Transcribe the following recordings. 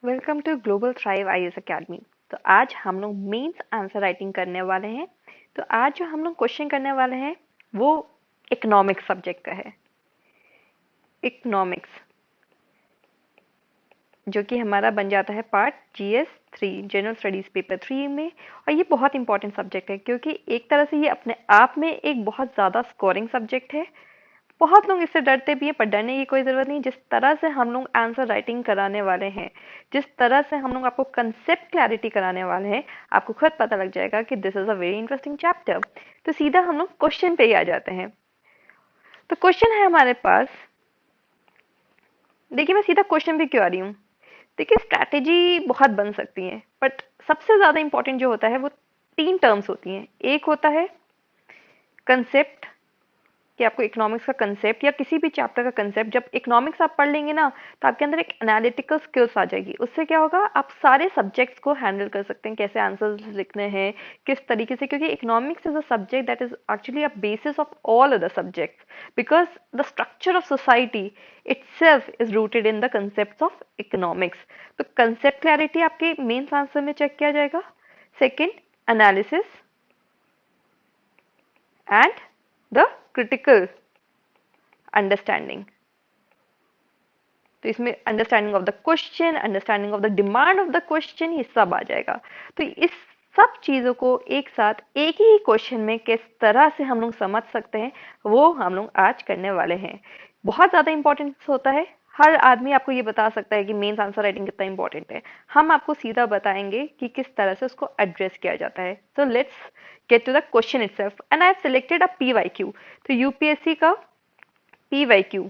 Welcome to Global Thrive IAS academy. तो आज हम लोग मेंस आंसर राइटिंग करने वाले हैं। तो आज जो हम लोग क्वेश्चन करने वाले हैं वो इकोनॉमिक्स सब्जेक्ट का है। इकोनॉमिक्स जो कि हमारा बन जाता है part GS 3 general studies paper 3 में। और ये बहुत इंपॉर्टेंट सब्जेक्ट है क्योंकि एक तरह से ये अपने आप में एक बहुत ज़्यादा स्कोरिंग सब्जेक्ट है। बहुत लोग इससे डरते भी हैं, पर डरने की कोई जरूरत नहीं। जिस तरह से हम लोग आंसर राइटिंग कराने वाले हैं, जिस तरह से हम लोग आपको कंसेप्ट क्लैरिटी कराने वाले हैं, आपको खुद पता लग जाएगा कि this is a very interesting chapter. तो सीधा हम लोग क्वेश्चन पे ही आ जाते हैं। तो क्वेश्चन है हमारे पास। देखिए, मैं सीधा क्वेश्चन पे क्यों आ रही हूँ। देखिए, स्ट्रैटेजी बहुत बन सकती है, बट सबसे ज्यादा इंपॉर्टेंट जो होता है वो 3 टर्म्स होती हैं। एक होता है कंसेप्ट, कि आपको इकोनॉमिक्स का कंसेप्ट या किसी भी चैप्टर का कंसेप्ट, जब इकोनॉमिक्स आप पढ़ लेंगे ना, तो आपके अंदर एक एनालिटिकल स्किल्स आ जाएगी। उससे क्या होगा, आप सारे सब्जेक्ट्स को हैंडल कर सकते हैं, कैसे आंसर्स लिखने हैं, किस तरीके से, क्योंकि economics is a subject that is actually a basis of all other subjects, because the structure of society itself is rooted in the concepts of economics. तो कंसेप्ट क्लैरिटी आपके मेंस आंसर में check किया जाएगा। Second, analysis and the critical understanding. तो इसमें understanding of the question, understanding of the demand of the question, ये सब आ जाएगा। तो इस सब चीजों को एक साथ एक ही क्वेश्चन में किस तरह से हम लोग समझ सकते हैं, वो हम लोग आज करने वाले हैं। बहुत ज्यादा इंपॉर्टेंस होता है। हर आदमी आपको ये बता सकता है कि मेंस आंसर राइटिंग कितना इंपॉर्टेंट है। हम आपको सीधा बताएंगे कि किस तरह से उसको एड्रेस किया जाता है। So let's get to the question itself and I have selected a PYQ। तो यूपीएससी का PYQ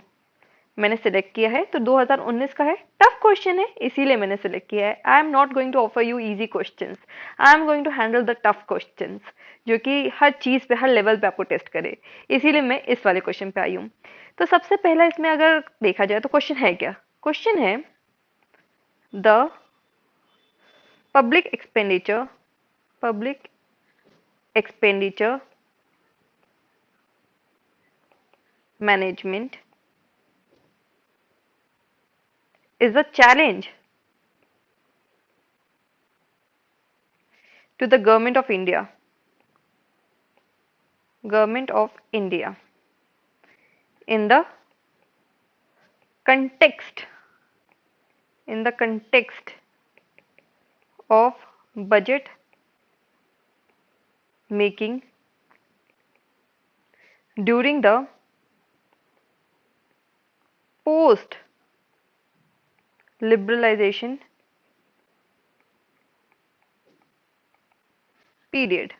मैंने सिलेक्ट किया है। तो 2019 का है, टफ क्वेश्चन है, इसीलिए मैंने सिलेक्ट किया है। I am not going to offer you easy questions, I am going to handle the tough questions, जो कि हर चीज पे, हर लेवल पे आपको टेस्ट करे। इसीलिए मैं इस वाले क्वेश्चन पे आई हूँ। तो सबसे पहला इसमें अगर देखा जाए तो क्वेश्चन है क्या। क्वेश्चन है the public expenditure, public expenditure management is a challenge to the government of India in the context, in the context of budget making during the post liberalization period.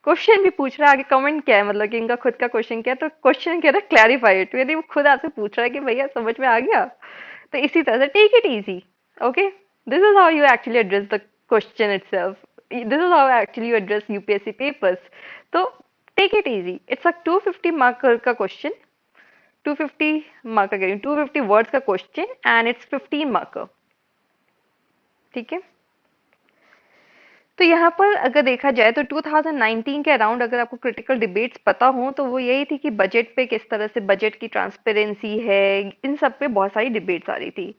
Question भी पूछ रहा है, आगे comment क्या है, मतलब कि इनका खुद का क्वेश्चन क्या है। तो क्वेश्चन कह रहा है क्लैरिफाई इट, यदि वो खुद आपसे पूछ रहा है कि भैया समझ में आ गया, तो इसी तरह से take it easy. Okay, this is how you actually address the question itself, this is how actually you address UPSC papers. तो take it easy, it's a 250 marker का क्वेश्चन, 250 मार्कर कह रही हूँ, 250 वर्ड्स का क्वेश्चन एंड इट्स 15 मार्कर। ठीक है। तो यहाँ पर अगर देखा जाए तो 2019 के अराउंड अगर आपको क्रिटिकल डिबेट्स पता हो तो वो यही थी कि बजट पे किस तरह से बजट की ट्रांसपेरेंसी है, इन सब पे बहुत सारी डिबेट्स आ रही थी।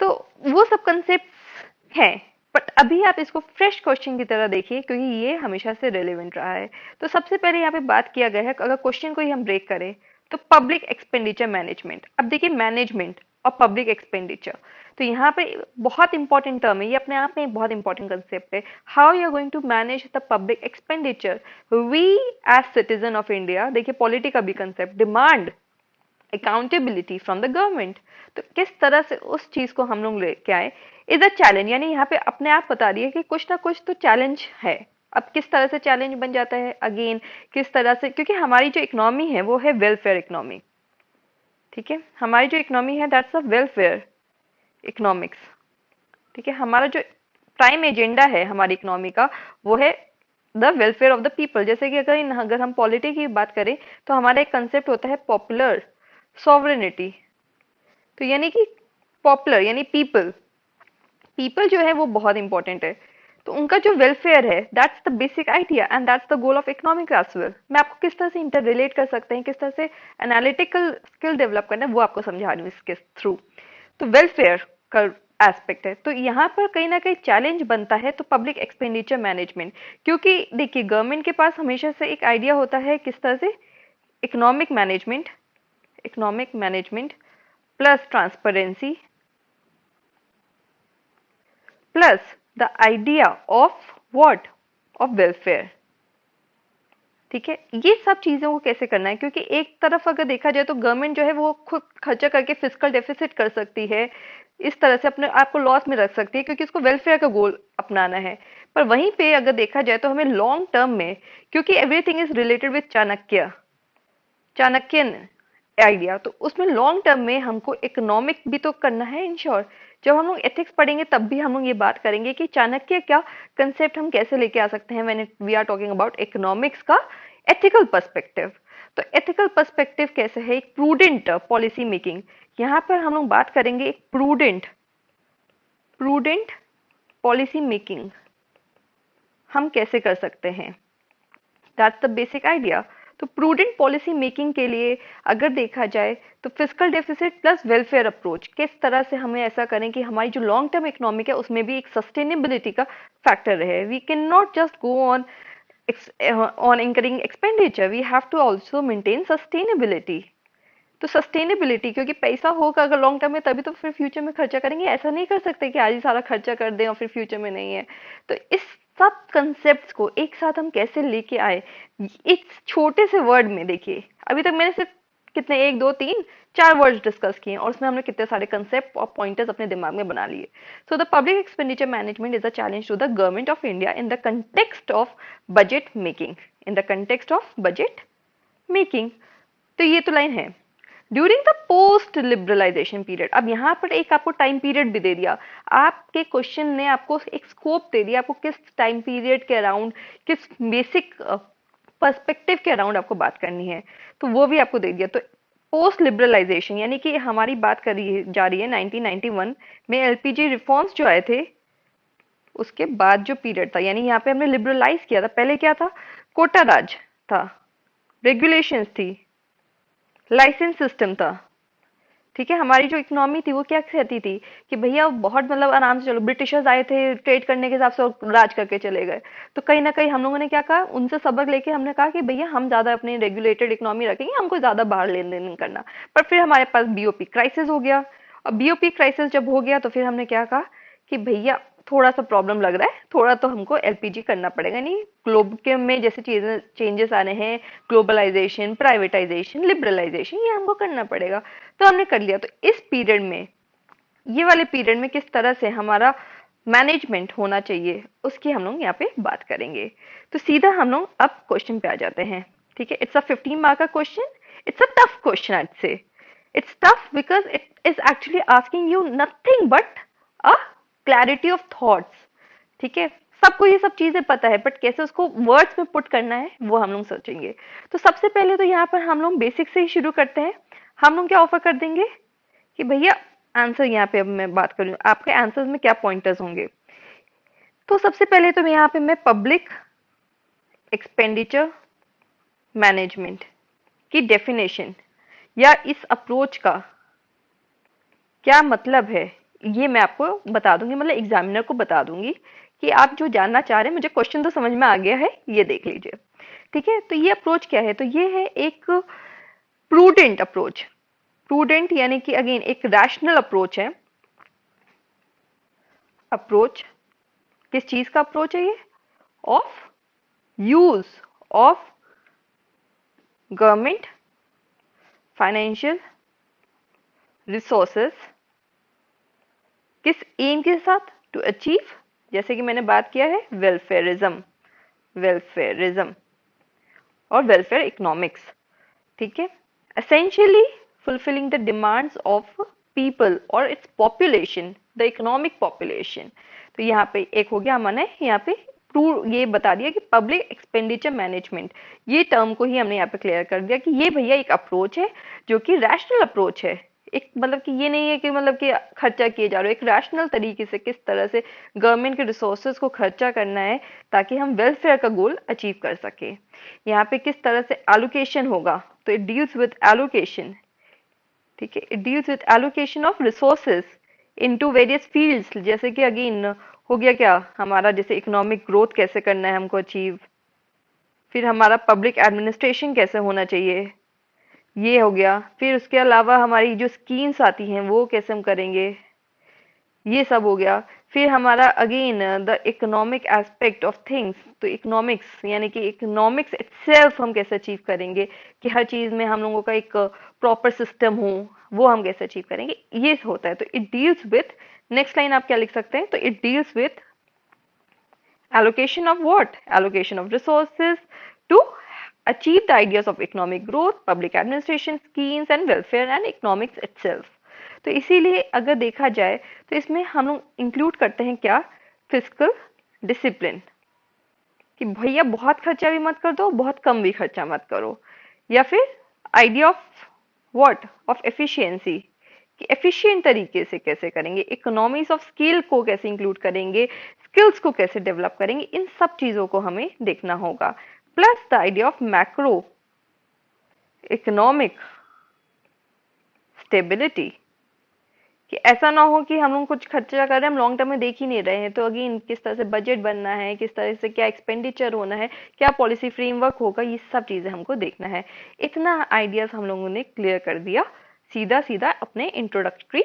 तो वो सब कंसेप्ट हैं, बट अभी आप इसको फ्रेश क्वेश्चन की तरह देखिए क्योंकि ये हमेशा से रेलेवेंट रहा है। तो सबसे पहले यहाँ पे बात किया गया है, अगर क्वेश्चन को ही हम ब्रेक करें तो पब्लिक एक्सपेंडिचर मैनेजमेंट। अब देखिए, मैनेजमेंट और पब्लिक एक्सपेंडिचर, तो यहाँ पे बहुत इंपॉर्टेंट टर्म है, ये अपने आप में एक बहुत इंपॉर्टेंट कंसेप्ट है। How you are going to manage the public expenditure, we as citizen of India. देखिए, पॉलिटी का भी concept, demand accountability from the government. तो किस तरह से उस चीज को हम लोग लेके आए इज अ चैलेंज, यानी यहाँ पे अपने आप बता रही है कि कुछ ना कुछ तो चैलेंज है। अब किस तरह से चैलेंज बन जाता है, अगेन किस तरह से, क्योंकि हमारी जो इकोनॉमी है वो है वेलफेयर इकोनॉमी। ठीक है, हमारी जो इकोनॉमी है दैट्स अ वेलफेयर इकोनॉमिक्स। ठीक है, हमारा जो प्राइम एजेंडा है हमारी इकोनॉमी का वो है the welfare of the people. जैसे कि अगर हम पॉलिटी की बात करें तो हमारा एक कंसेप्ट होता है पॉपुलर सॉवरेनिटी। तो यानी कि पॉपुलर यानी पीपल, पीपल जो है वो बहुत इंपॉर्टेंट है। तो उनका जो वेलफेयर है that's the basic idea and that's the goal of economic as well. मैं आपको किस तरह से इंटर रिलेट कर सकते हैं, किस तरह से एनालिटिकल स्किल डेवलप करना है, वो आपको समझा रही हूँ इसके थ्रू। तो वेलफेयर का एस्पेक्ट है, तो यहाँ पर कहीं ना कहीं चैलेंज बनता है तो पब्लिक एक्सपेंडिचर मैनेजमेंट, क्योंकि देखिए गवर्नमेंट के पास हमेशा से एक आइडिया होता है किस तरह से economic management, economic management plus transparency plus the idea of what, of welfare. ठीक है, ये सब चीजों को कैसे करना है, क्योंकि एक तरफ अगर देखा जाए तो गवर्नमेंट जो है वो खुद खर्चा करके फिस्कल डेफिसिट कर सकती है, इस तरह से अपने आप को लॉस में रख सकती है क्योंकि उसको वेलफेयर का गोल अपनाना है। पर वहीं पे अगर देखा जाए तो हमें लॉन्ग टर्म में, क्योंकि everything is related with Chanakya, Chanakyan idea, तो उसमें लॉन्ग टर्म में हमको इकोनॉमिक भी तो करना है इंश्योर। जब हम लोग एथिक्स पढ़ेंगे तब भी हम लोग ये बात करेंगे कि चाणक्य क्या कंसेप्ट हम कैसे लेके आ सकते हैं when we are talking about economics का एथिकल पर्सपेक्टिव। तो एथिकल पर्सपेक्टिव कैसे है, एक प्रूडेंट पॉलिसी मेकिंग, यहाँ पर हम लोग बात करेंगे एक प्रूडेंट, प्रूडेंट पॉलिसी मेकिंग हम कैसे कर सकते हैं, दैट्स द बेसिक आइडिया। तो प्रूडेंट पॉलिसी मेकिंग के लिए अगर देखा जाए तो fiscal deficit plus welfare approach, किस तरह से हमें ऐसा करें कि हमारी जो लॉन्ग टर्म इकोनॉमिक है उसमें भी एक सस्टेनेबिलिटी का फैक्टर रहे। We can not just go on incurring expenditure, we have to also maintain sustainability. तो सस्टेनेबिलिटी, क्योंकि पैसा होगा अगर लॉन्ग टर्म में तभी तो फिर फ्यूचर में खर्चा करेंगे, ऐसा नहीं कर सकते कि आज ही सारा खर्चा कर दें और फिर फ्यूचर में नहीं है। तो इस सब कंसेप्ट्स को एक साथ हम कैसे लेके आए, इस छोटे से वर्ड में देखिए, अभी तक मैंने सिर्फ कितने, एक दो तीन चार वर्ड्स डिस्कस किए और उसमें हमने कितने सारे कंसेप्ट और पॉइंटर्स अपने दिमाग में बना लिए। So the public expenditure management is a challenge to the government of India in the context of budget making, in the context of budget making. तो ये तो लाइन है। During the post liberalisation period, अब यहाँ पर एक आपको time period भी दे दिया, आपके क्वेश्चन ने आपको एक स्कोप दे दिया, आपको किस टाइम पीरियड के अराउंड, किस बेसिक पर्सपेक्टिव के अराउंड आपको बात करनी है, तो वो भी आपको दे दिया। तो पोस्ट लिबरलाइजेशन यानी कि हमारी बात करी जा रही है 1991 में एलपीजी रिफॉर्म्स जो आए थे उसके बाद जो पीरियड था, यानी यहाँ पे हमने लिबरलाइज किया था। पहले क्या था, कोटा राज था, रेगुलेशंस थी, लाइसेंस सिस्टम था। ठीक है, हमारी जो इकोनॉमी थी वो क्या कहती थी कि भैया बहुत मतलब आराम से चलो, ब्रिटिशर्स आए थे ट्रेड करने के हिसाब से और राज करके चले गए। तो कहीं ना कहीं हम लोगों ने क्या कहा, उनसे सबक लेके हमने कहा कि भैया हम ज्यादा अपनी रेगुलेटेड इकोनॉमी रखेंगे, हमको ज्यादा बाहर लेन देन नहीं करना। पर फिर हमारे पास बीओपी क्राइसिस हो गया, और बीओपी क्राइसिस जब हो गया तो फिर हमने क्या कहा कि भैया थोड़ा सा प्रॉब्लम लग रहा है, थोड़ा तो हमको एलपीजी करना पड़ेगा, नहीं ग्लोब के में जैसे चीजें चेंजेस आने हैं, ग्लोबलाइजेशन, प्राइवेटाइजेशन, लिबरलाइजेशन, ये हमको करना पड़ेगा। तो हमने कर लिया। तो इस पीरियड में, ये वाले पीरियड में किस तरह से हमारा मैनेजमेंट होना चाहिए उसकी हम लोग यहाँ पे बात करेंगे। तो सीधा हम लोग अब क्वेश्चन पे आ जाते हैं। ठीक है, इट्स अ 15 मार्क का question, it's a tough question I say, it's tough because it is actually asking you nothing but a clarity of thoughts. ठीक है, सबको ये सब चीजें पता है बट कैसे उसको वर्ड्स में पुट करना है वो हम लोग सोचेंगे। तो सबसे पहले तो यहाँ पर हम लोग बेसिक से ही शुरू करते हैं। हम लोग क्या ऑफर कर देंगे कि भैया आंसर, यहाँ पे अब मैं बात करूँ आपके आंसर्स में क्या पॉइंटर्स होंगे। तो सबसे पहले तो यहाँ पे मैं पब्लिक एक्सपेंडिचर मैनेजमेंट की डेफिनेशन या इस अप्रोच का क्या मतलब है ये मैं आपको बता दूंगी, मतलब एग्जामिनर को बता दूंगी कि आप जो जानना चाह रहे हैं, मुझे क्वेश्चन तो समझ में आ गया है, ये देख लीजिए। ठीक है, तो ये अप्रोच क्या है, तो ये है एक प्रूडेंट अप्रोच। प्रूडेंट यानी कि अगेन एक रैशनल अप्रोच है। अप्रोच किस चीज का अप्रोच है ये, of use of government financial resources, किस एम के साथ, टू अचीव, जैसे कि मैंने बात किया है वेलफेयरिज्म, वेलफेयरिज्म और वेलफेयर इकोनॉमिक्स। ठीक है, essentially fulfilling the demands of people or its population, the economic population। तो यहाँ पे एक हो गया, हमने यहाँ पे ये बता दिया कि पब्लिक एक्सपेंडिचर मैनेजमेंट, ये टर्म को ही हमने यहाँ पे क्लियर कर दिया कि ये भैया एक अप्रोच है जो कि रैशनल अप्रोच है। एक मतलब कि ये नहीं है कि मतलब कि खर्चा किए जा रहे हो, एक रैशनल तरीके से किस तरह से गवर्नमेंट के रिसोर्सेज को खर्चा करना है ताकि हम वेलफेयर का गोल अचीव कर सके। यहाँ पे किस तरह से एलोकेशन होगा, तो इट डील्स विद एलोकेशन। ठीक है। It deals with allocation of resources into various fields, जैसे कि अगेन हो गया क्या हमारा, जैसे इकोनॉमिक ग्रोथ कैसे करना है हमको अचीव, फिर हमारा पब्लिक एडमिनिस्ट्रेशन कैसे होना चाहिए, ये हो गया। फिर उसके अलावा हमारी जो स्कीम्स आती हैं वो कैसे हम करेंगे, ये सब हो गया। फिर हमारा again the economic aspect of things, तो इकोनॉमिक्स यानी कि इकोनॉमिक्स इटसेल्फ हम कैसे अचीव करेंगे, कि हर चीज में हम लोगों का एक प्रॉपर सिस्टम हो, वो हम कैसे अचीव करेंगे, ये होता है। तो it deals with, next line आप क्या लिख सकते हैं, तो it deals with allocation of what, allocation of resources to achieve the ideas of economic growth, public administration schemes and welfare and economics itself। तो इसीलिए अगर देखा जाए तो इसमें हम लोग इंक्लूड करते हैं क्या, फिस्कल डिसिप्लिन, कि भैया बहुत खर्चा भी मत कर दो, बहुत कम भी खर्चा मत करो। या फिर idea of what, of efficiency, कि एफिशिएंट तरीके से कैसे करेंगे, इकोनॉमीज ऑफ स्किल को कैसे इंक्लूड करेंगे, स्किल्स को कैसे डेवलप करेंगे, इन सब चीजों को हमें देखना होगा। Plus the idea of macro economic stability, कि ऐसा ना हो कि हम लोग कुछ खर्चा कर रहे हैं हम लॉन्ग टर्म में देख ही नहीं रहे हैं, तो अगेन किस तरह से बजट बनना है, किस तरह से क्या एक्सपेंडिचर होना है, क्या पॉलिसी फ्रेमवर्क होगा, ये सब चीजें हमको देखना है। इतना आइडियाज हम लोगों ने क्लियर कर दिया सीधा सीधा अपने इंट्रोडक्टरी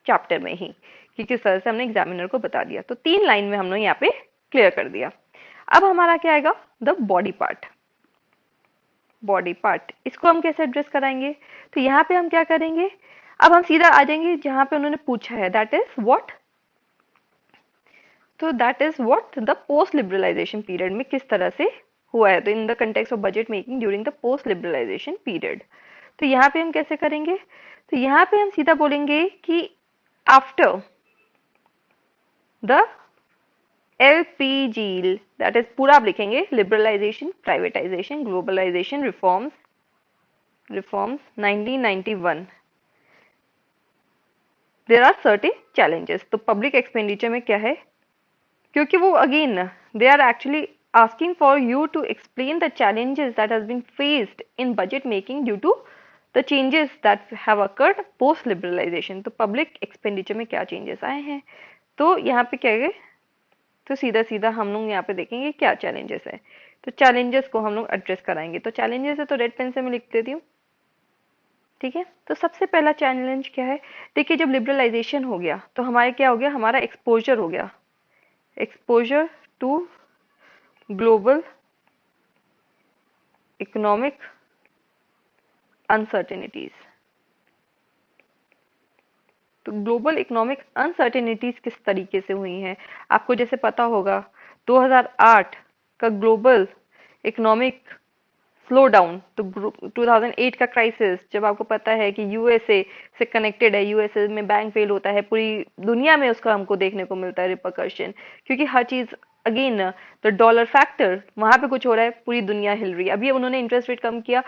चैप्टर में ही, कि किस तरह से हमने एग्जामिनर को बता दिया। तो 3 लाइन में हमने यहाँ पे क्लियर कर दिया। अब हमारा क्या आएगा, the body part. Body part इसको हम कैसे एड्रेस कराएंगे, तो यहाँ पे हम क्या करेंगे, अब हम सीधा आ जाएंगे जहां पे उन्होंने पूछा है, दैट इज व्हाट, तो that is what the post liberalisation period में किस तरह से हुआ है, तो in the context of budget making during the post liberalisation period. तो यहाँ पे हम कैसे करेंगे, तो यहाँ पे हम सीधा बोलेंगे कि after the LPG, that is पूरा आप लिखेंगे, liberalisation, privatisation, globalisation, reforms, reforms 1991, there are certain challenges. तो पब्लिक एक्सपेंडिचर में क्या है, क्योंकि वो again they are actually asking for you to explain the challenges that has been faced in budget making due to the changes that have occurred post liberalization। तो public expenditure में क्या changes आए हैं, तो यहाँ पे क्या है, तो सीधा सीधा हम लोग यहाँ पे देखेंगे क्या चैलेंजेस है, तो चैलेंजेस को हम लोग एड्रेस कराएंगे। तो चैलेंजेस है तो रेड पेन से मैं लिख देती हूँ, ठीक है। तो सबसे पहला चैलेंज क्या है, देखिए जब लिबरलाइजेशन हो गया तो हमारे क्या हो गया, हमारा एक्सपोजर हो गया, exposure to global economic uncertainties. तो ग्लोबल इकोनॉमिक अनसर्टेनिटीज किस तरीके से हुई हैं, आपको जैसे पता होगा 2008 का ग्लोबल इकोनॉमिक स्लो डाउन, तो 2008 का क्राइसिस, जब आपको पता है कि यूएसए से कनेक्टेड है, यूएसए में बैंक फेल होता है, पूरी दुनिया में उसका हमको देखने को मिलता है रिपरकशन, क्योंकि हर चीज अगेन द डॉलर फैक्टर वहां पे कुछ हो रहा है, पूरी दुनिया हिल रही है। अभी उन्होंने इंटरेस्ट रेट कम किया,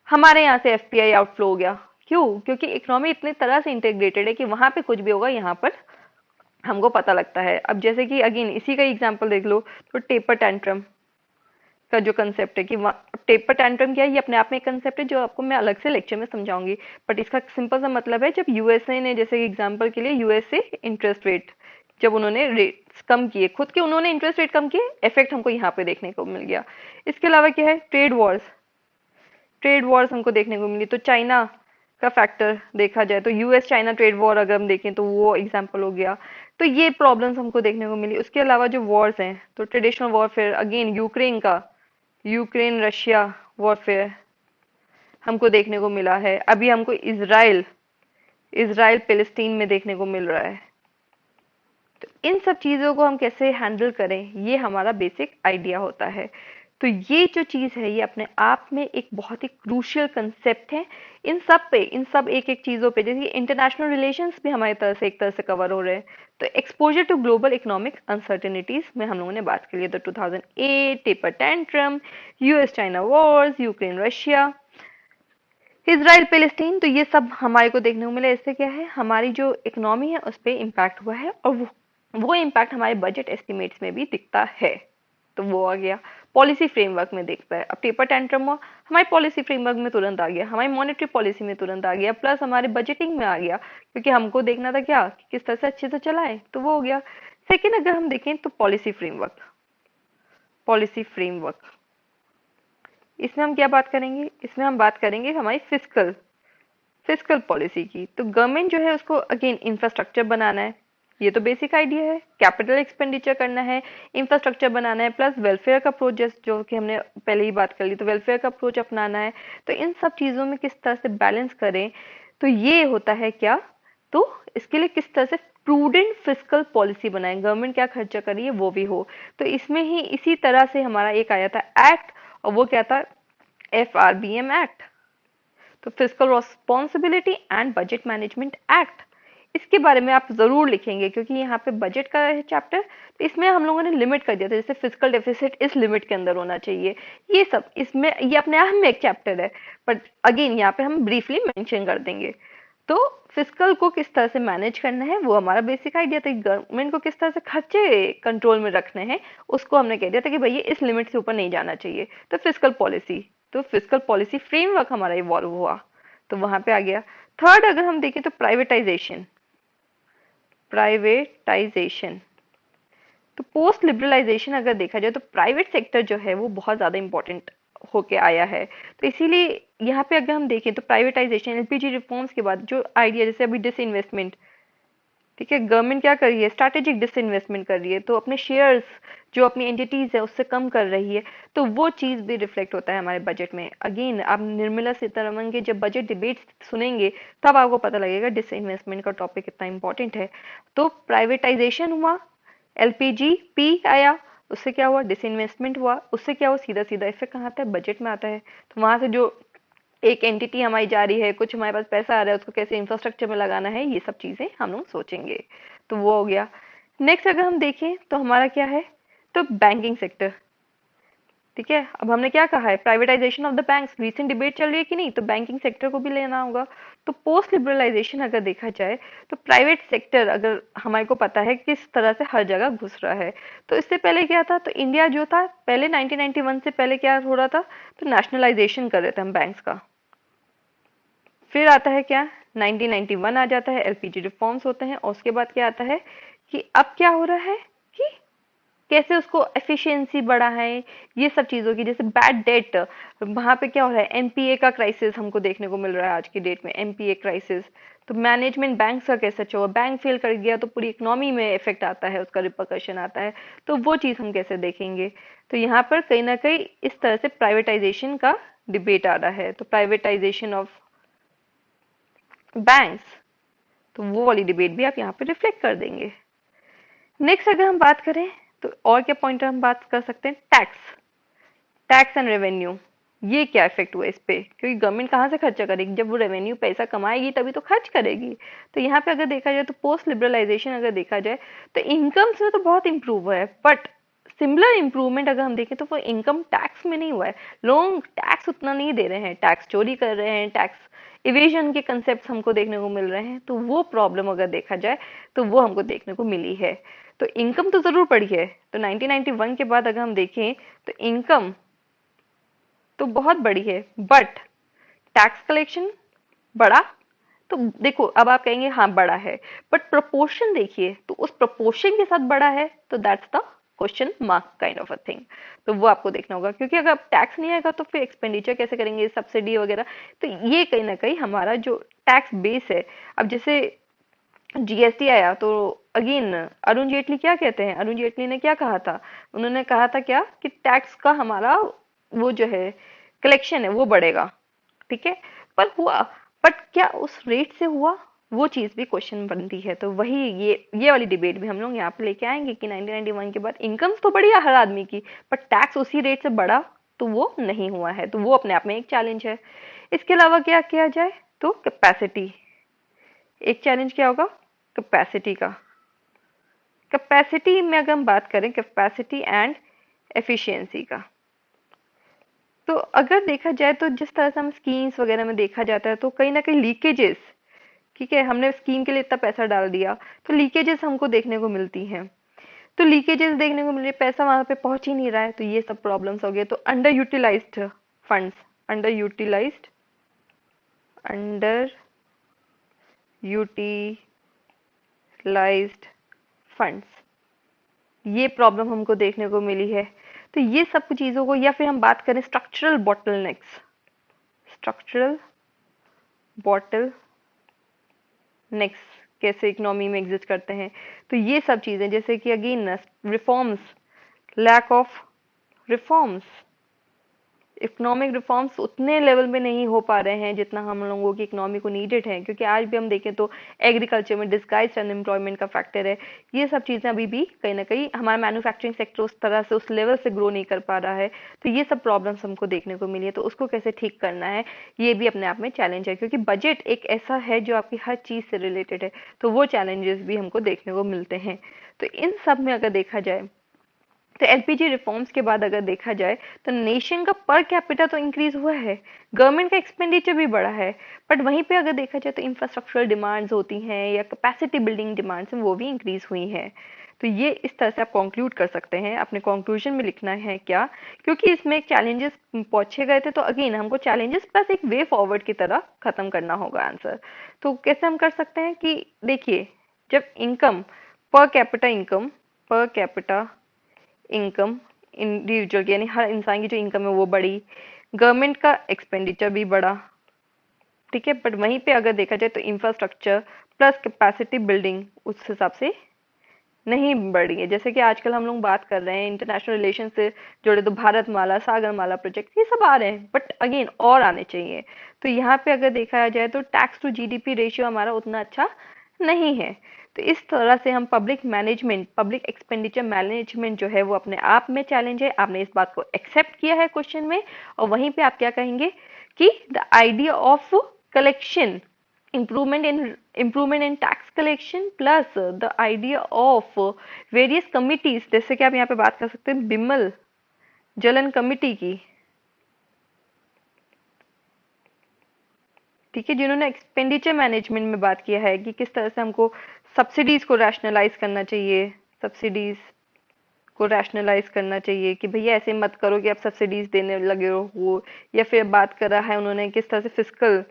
हमारे यहाँ से एफपीआई आउटफ्लो हो गया, क्यों, क्योंकि इकोनॉमी इतनी तरह से इंटीग्रेटेड है कि वहां पे कुछ भी होगा यहाँ पर हमको पता लगता है। अब जैसे कि अगेन इसी का एग्जाम्पल देख लो, तो टेपर टैंट्रम का जो कंसेप्ट है, कि टेपर टैंट्रम क्या है, ये अपने आप में एक कंसेप्ट है जो आपको मैं अलग से लेक्चर में समझाऊंगी, बट इसका सिंपल सा मतलब है, जब यूएसए ने, जैसे एग्जांपल के लिए यूएसए इंटरेस्ट रेट, जब उन्होंने रेट्स कम किए, खुद के उन्होंने इंटरेस्ट रेट कम किए, इफेक्ट हमको यहाँ पे देखने को मिल गया। इसके अलावा क्या है, ट्रेड वॉर्स, ट्रेड वॉर्स हमको देखने को मिली। तो चाइना का फैक्टर देखा जाए तो यूएस चाइना ट्रेड वॉर अगर हम देखें तो वो एग्जांपल हो गया। तो ये प्रॉब्लम्स हमको देखने को मिली। उसके अलावा जो वॉर्स हैं, तो ट्रेडिशनल वॉरफेयर, अगेन यूक्रेन का, यूक्रेन रशिया वॉरफेयर हमको देखने को मिला है। अभी हमको इजराइल, इजराइल पैलेस्टीन में देखने को मिल रहा है। तो इन सब चीजों को हम कैसे हैंडल करें, ये हमारा बेसिक आइडिया होता है। तो ये जो चीज है ये अपने आप में एक बहुत ही क्रूशियल कंसेप्ट है। इन सब पे, इन सब एक एक चीजों पे, जैसे इंटरनेशनल रिलेशंस भी हमारी तरह से एक तरह से कवर हो रहे हैं। तो exposure to global economic uncertainties में हम लोगों ने बात की है। तो 2008 taper tantrum, US China wars, Ukraine Russia, Israel Palestine, तो ये सब हमारे को देखने को मिला। इससे क्या है, हमारी जो इकोनॉमी है उस पर इम्पैक्ट हुआ है, और वो इम्पैक्ट हमारे बजट एस्टिमेट्स में भी दिखता है। तो वो आ गया। पॉलिसी फ्रेमवर्क में देखता है। अब टेपर टेंट्रम हुआ, हमारी पॉलिसी फ्रेमवर्क में तुरंत आ गया, हमारी मॉनेटरी पॉलिसी में तुरंत आ गया, प्लस हमारे बजटिंग में आ गया, क्योंकि हमको देखना था क्या कि किस तरह से अच्छे से चलाए, तो वो हो गया। सेकेंड अगर हम देखें तो पॉलिसी फ्रेमवर्क, पॉलिसी फ्रेमवर्क इसमें हम क्या बात करेंगे, इसमें हम बात करेंगे हमारी फिस्कल फिस्कल पॉलिसी की। तो गवर्नमेंट जो है उसको अगेन इंफ्रास्ट्रक्चर बनाना है, ये तो बेसिक आइडिया है, कैपिटल एक्सपेंडिचर करना है, इंफ्रास्ट्रक्चर बनाना है, प्लस वेलफेयर का अप्रोच जो कि हमने पहले ही बात कर ली, तो वेलफेयर का अप्रोच अपनाना है। तो इन सब चीजों में किस तरह से बैलेंस करें, तो ये होता है क्या, तो इसके लिए किस तरह से प्रूडेंट फिस्कल पॉलिसी बनाएं, गवर्नमेंट क्या खर्चा कर रही है वो भी हो। तो इसमें ही इसी तरह से हमारा एक आया था एक्ट, और वो क्या था, FRBM एक्ट, तो fiscal responsibility and budget management act. इसके बारे में आप जरूर लिखेंगे, क्योंकि यहाँ पे बजट का है चैप्टर, तो इसमें हम लोगों ने लिमिट कर दिया था, जैसे फिजिकल डेफिसिट इस लिमिट के अंदर होना चाहिए, ये सब इसमें, ये अपने आप में एक चैप्टर है, बट अगेन यहाँ पे हम ब्रीफली मेंशन कर देंगे। तो फिजिकल को किस तरह से मैनेज करना है वो हमारा बेसिक आइडिया था, गवर्नमेंट को किस तरह से खर्चे कंट्रोल में रखने हैं, उसको हमने कह दिया था कि भैया इस लिमिट से ऊपर नहीं जाना चाहिए, तो फिजिकल पॉलिसी, तो फिजिकल पॉलिसी फ्रेमवर्क हमारा इवॉल्व हुआ, तो वहां पे आ गया। थर्ड अगर हम देखें तो प्राइवेटाइजेशन, प्राइवेटाइजेशन तो पोस्ट लिबरलाइजेशन अगर देखा जाए तो प्राइवेट सेक्टर जो है वो बहुत ज्यादा इंपॉर्टेंट होके आया है। तो इसीलिए यहाँ पे अगर हम देखें तो प्राइवेटाइजेशन, एलपीजी रिफॉर्म्स के बाद जो आइडिया, जैसे अभी डिसइन्वेस्टमेंट, ठीक है, गवर्नमेंट क्या कर रही है, स्ट्रैटेजिक डिसइन्वेस्टमेंट कर रही है, तो अपने शेयर्स जो अपनी एंटिटीज है उससे कम कर रही है, तो वो चीज भी रिफ्लेक्ट होता है हमारे बजट में। अगेन आप निर्मला सीतारमन के जब बजट डिबेट सुनेंगे तब आपको पता लगेगा डिसइन्वेस्टमेंट का टॉपिक कितना इंपॉर्टेंट है। तो प्राइवेटाइजेशन हुआ, एलपीजी पी आया, उससे क्या हुआ, डिसइन्वेस्टमेंट हुआ, उससे क्या हुआ, सीधा सीधा इफेक्ट कहाँ आता है, बजट में आता है। तो वहां से जो एक एंटिटी हमारी जा रही है, कुछ हमारे पास पैसा आ रहा है, उसको कैसे इंफ्रास्ट्रक्चर में लगाना है, ये सब चीजें हम लोग सोचेंगे। तो वो हो गया। नेक्स्ट अगर हम देखें तो हमारा क्या है, तो बैंकिंग सेक्टर, ठीक है। अब हमने क्या कहा है, privatisation of the banks, recent debate चल रही है कि नहीं, तो बैंकिंग सेक्टर को भी लेना होगा। तो पोस्ट लिबरलाइजेशन अगर देखा जाए तो प्राइवेट सेक्टर अगर हमारे को पता है किस तरह से हर जगह घुस रहा है, तो इससे पहले क्या था, तो इंडिया जो था पहले 1991 से पहले क्या हो रहा था, तो नेशनलाइजेशन कर रहे थे हम बैंक्स का। फिर आता है क्या, 1991 आ जाता है, एलपीजी रिफॉर्म्स होते हैं, और उसके बाद क्या आता है कि अब क्या हो रहा है कि कैसे उसको एफिशिएंसी बढ़ाएं, ये सब चीजों की, जैसे बैड डेट, वहां पे क्या हो रहा है, एमपीए का क्राइसिस हमको देखने को मिल रहा है आज की डेट में, एमपीए क्राइसिस। तो मैनेजमेंट बैंक का कैसे अच्छा हुआ, बैंक फेल कर गया तो पूरी इकोनॉमी में इफेक्ट आता है, उसका रिपरकशन आता है, तो वो चीज हम कैसे देखेंगे। तो यहाँ पर कहीं ना कहीं इस तरह से प्राइवेटाइजेशन का डिबेट आ रहा है, तो प्राइवेटाइजेशन ऑफ बैंक्स, तो वो वाली डिबेट भी आप यहाँ पे रिफ्लेक्ट कर देंगे। नेक्स्ट अगर हम बात करें तो और क्या पॉइंटर हम बात कर सकते हैं, टैक्स, टैक्स एंड रेवेन्यू, ये क्या इफेक्ट हुआ इस पे, क्योंकि गवर्नमेंट कहाँ से खर्चा करेगी, जब वो रेवेन्यू पैसा कमाएगी तभी तो खर्च करेगी। तो यहाँ पे अगर देखा जाए तो पोस्ट लिबरलाइजेशन अगर देखा जाए तो इनकम्स में तो बहुत इंप्रूव हुआ है, बट सिमिलर इंप्रूवमेंट अगर हम देखें तो वो इनकम टैक्स में नहीं हुआ है, लोग टैक्स उतना नहीं दे रहे हैं, टैक्स चोरी कर रहे हैं, टैक्स इवेजन के कंसेप्ट हमको देखने को मिल रहे हैं, तो वो प्रॉब्लम अगर देखा जाए तो वो हमको देखने को मिली है। तो इनकम तो जरूर बढ़ी है, तो 1991 के बाद अगर हम देखें तो इनकम तो बहुत बड़ी है, बट टैक्स कलेक्शन बढ़ा, तो देखो अब आप कहेंगे हाँ बड़ा है, बट प्रोपोर्शन देखिए तो उस प्रोपोर्शन के साथ बड़ा है, तो that's the question mark kind of a thing. तो वो आपको देखना होगा, क्योंकि अगर टैक्स नहीं आएगा तो फिर एक्सपेंडिचर कैसे करेंगे, सब्सिडी वगैरह, तो ये कहीं ना कहीं हमारा जो टैक्स बेस है। अब जैसे जीएसटी आया तो अगेन अरुण जेटली क्या कहते हैं, अरुण जेटली ने क्या कहा था, उन्होंने कहा था क्या कि टैक्स का हमारा वो जो है कलेक्शन है वो बढ़ेगा, ठीक है, पर हुआ, बट क्या उस रेट से हुआ, वो चीज भी क्वेश्चन बनती है। तो वही ये वाली डिबेट भी हम लोग यहाँ पे लेके आएंगे कि 1991 के बाद इनकम्स तो बढ़ी है हर आदमी की, पर टैक्स उसी रेट से बढ़ा तो वो नहीं हुआ है, तो वो अपने आप में एक चैलेंज है। इसके अलावा क्या किया जाए, तो कैपेसिटी, एक चैलेंज क्या होगा, कैपेसिटी का, कैपेसिटी में अगर हम बात करें, कैपेसिटी एंड एफिशिएंसी का, तो अगर देखा जाए तो जिस तरह से हम स्कीम्स वगैरह में देखा जाता है तो कहीं ना कहीं लीकेजेस, ठीक है, हमने स्कीम के लिए इतना पैसा डाल दिया तो लीकेजेस हमको देखने को मिलती हैं। तो लीकेजेस देखने को मिल रही है, पैसा वहां पे पहुंच ही नहीं रहा है, तो ये सब प्रॉब्लम्स हो गए। तो under utilized funds, under utilized, under utilized funds, ये प्रॉब्लम हमको देखने को मिली है। तो ये सब चीजों को, या फिर हम बात करें structural bottlenecks, structural bottlenecks, कैसे इकोनॉमी में एग्जिस्ट करते हैं, तो ये सब चीजें, जैसे कि again reforms, lack of reforms, economic reforms उतने लेवल में नहीं हो पा रहे हैं जितना हम लोगों की इकोनॉमी को नीडेड है, क्योंकि आज भी हम देखें तो एग्रीकल्चर में डिस्गाइज्ड अनएम्प्लॉयमेंट का फैक्टर है। ये सब चीजें अभी भी कहीं ना कहीं हमारा मैन्युफैक्चरिंग सेक्टर उस तरह से उस लेवल से ग्रो नहीं कर पा रहा है। तो ये सब प्रॉब्लम्स हमको देखने को मिली है, तो उसको कैसे ठीक करना है, ये भी अपने आप में चैलेंज है, क्योंकि बजट एक ऐसा है जो आपकी हर चीज से रिलेटेड है, तो वो चैलेंजेस भी हमको देखने को मिलते हैं। तो इन सब में अगर देखा जाए, तो एलपीजी रिफॉर्म्स के बाद अगर देखा जाए, तो नेशन का पर कैपिटा तो इंक्रीज हुआ है, गवर्नमेंट का एक्सपेंडिचर भी बढ़ा है, बट वहीं पे अगर देखा जाए तो इंफ्रास्ट्रक्चरल डिमांड्स होती हैं या कैपेसिटी बिल्डिंग डिमांड्स हैं, वो भी इंक्रीज हुई हैं। तो ये इस तरह से आप कंक्लूड कर सकते हैं, अपने कंक्लूजन में लिखना है क्या, क्योंकि इसमें चैलेंजेस पूछे गए थे, तो अगेन हमको चैलेंजेस प्लस एक वे फॉरवर्ड की तरह खत्म करना होगा आंसर। तो कैसे हम कर सकते हैं कि देखिए, जब income, per capita income, per capita income individual की, यानी हर इंसान की जो इनकम है वो बढ़ी, गवर्नमेंट का एक्सपेंडिचर भी बढ़ा, ठीक है, बट वहीं पे अगर देखा जाए तो इंफ्रास्ट्रक्चर प्लस कैपेसिटी बिल्डिंग उस हिसाब से नहीं बढ़ी है। जैसे कि आजकल हम लोग बात कर रहे हैं इंटरनेशनल रिलेशन से जुड़े, तो भारत माला, सागर माला प्रोजेक्ट, ये सब आ रहे हैं, बट अगेन और आने चाहिए। तो यहाँ पे अगर देखा जाए तो टैक्स टू जीडीपी रेशियो हमारा उतना अच्छा नहीं है। तो इस तरह से हम public management, public expenditure management जो है वो अपने आप में चैलेंज है। आपने इस बात को एक्सेप्ट किया है क्वेश्चन में, और वहीं पे आप क्या कहेंगे कि the idea of collection, improvement in tax collection plus the idea of various committees, जैसे कि आप यहाँ पे बात कर सकते हैं बिमल जलन कमिटी की, ठीक है, जिन्होंने एक्सपेंडिचर मैनेजमेंट में बात किया है कि किस तरह से हमको सब्सिडीज को रैशनलाइज करना चाहिए, सब्सिडीज को रैशनलाइज करना चाहिए कि भैया ऐसे मत करो कि आप सब्सिडीज देने लगे हो, या फिर बात कर रहा है उन्होंने किस तरह से फिजिकल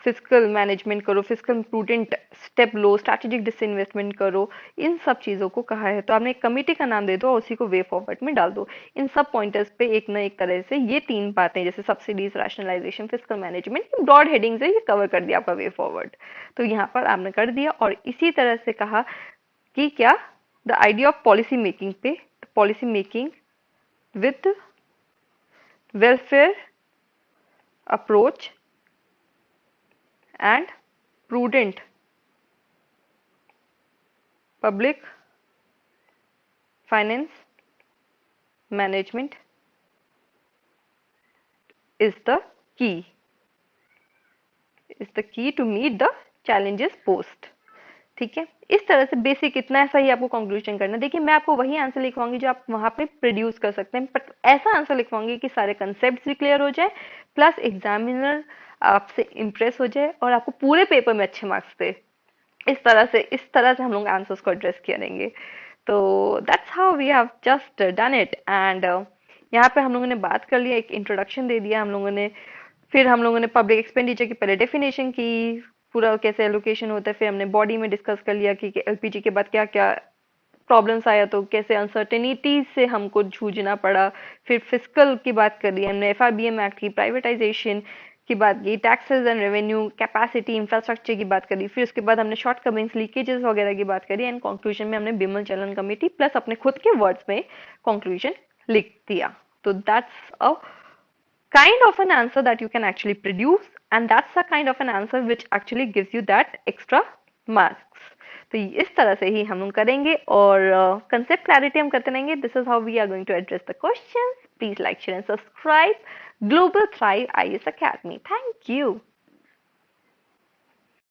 फिजिकल मैनेजमेंट करो, फिजिकल प्रूडेंट स्टेप लो, स्ट्रैटेजिक डिसइन्वेस्टमेंट करो, इन सब चीजों को कहा है। तो आपने एक कमेटी का नाम दे दो और उसी को वे फॉरवर्ड में डाल दो। इन सब पॉइंटर्स पे एक ना एक तरह से ये तीन बातें, जैसे subsidies, rationalization, physical management, broad heading से ये कवर कर दिया आपका वे फॉरवर्ड। तो यहाँ पर आपने कर दिया, और इसी तरह से कहा कि क्या, the idea of policy making पे, policy making with welfare approach and prudent public finance management is the key, is the key to meet the challenges posed। ठीक है, इस तरह से बेसिक इतना ऐसा ही आपको कंक्लूजन करना है। देखिए, मैं आपको वही आंसर लिखवाऊंगी जो आप वहां पे प्रोड्यूस कर सकते हैं, बट ऐसा आंसर लिखवाऊंगी कि सारे कंसेप्ट भी क्लियर हो जाए, प्लस एग्जामिनर आपसे इम्प्रेस हो जाए और आपको पूरे पेपर में अच्छे मार्क्स दे। इस तरह से हम लोग आंसर्स को एड्रेस करेंगे। तो that's how we have just done it. And यहाँ पे हम लोगों ने बात कर लिया, एक इंट्रोडक्शन दे दिया हम लोगों ने, फिर हम लोगों ने पब्लिक एक्सपेंडिचर की पहले डेफिनेशन की, पूरा कैसे एलोकेशन होता है, फिर हमने बॉडी में डिस्कस कर लिया कि एलपीजी के बाद क्या क्या प्रॉब्लम्स आया, तो कैसे अनसर्टेनिटीज से हमको जूझना पड़ा, फिर फिजिकल की बात कर ली हमने, एफआरबीएम एक्ट की, प्राइवेटाइजेशन की बात की, taxes and revenue, capacity, infrastructure की बात करी, फिर उसके बाद हमने शॉर्ट कमिंग्स, लीकेजेस वगैरह की बात करी, एंड कंक्लूजन में हमने बिमल चलन कमेटी प्लस अपने खुद के वर्ड्स में कंक्लूजन लिख दिया। तो that's a kind of an answer that you can actually produce, and that's the kind of an answer which actually gives you that extra marks। तो इस तरह से ही हम लोग करेंगे, और कंसेप्ट क्लैरिटी हम करते रहेंगे। This is how we are going to address the questions. Please like, share and subscribe Global Thrive IAS Academy. Thank you.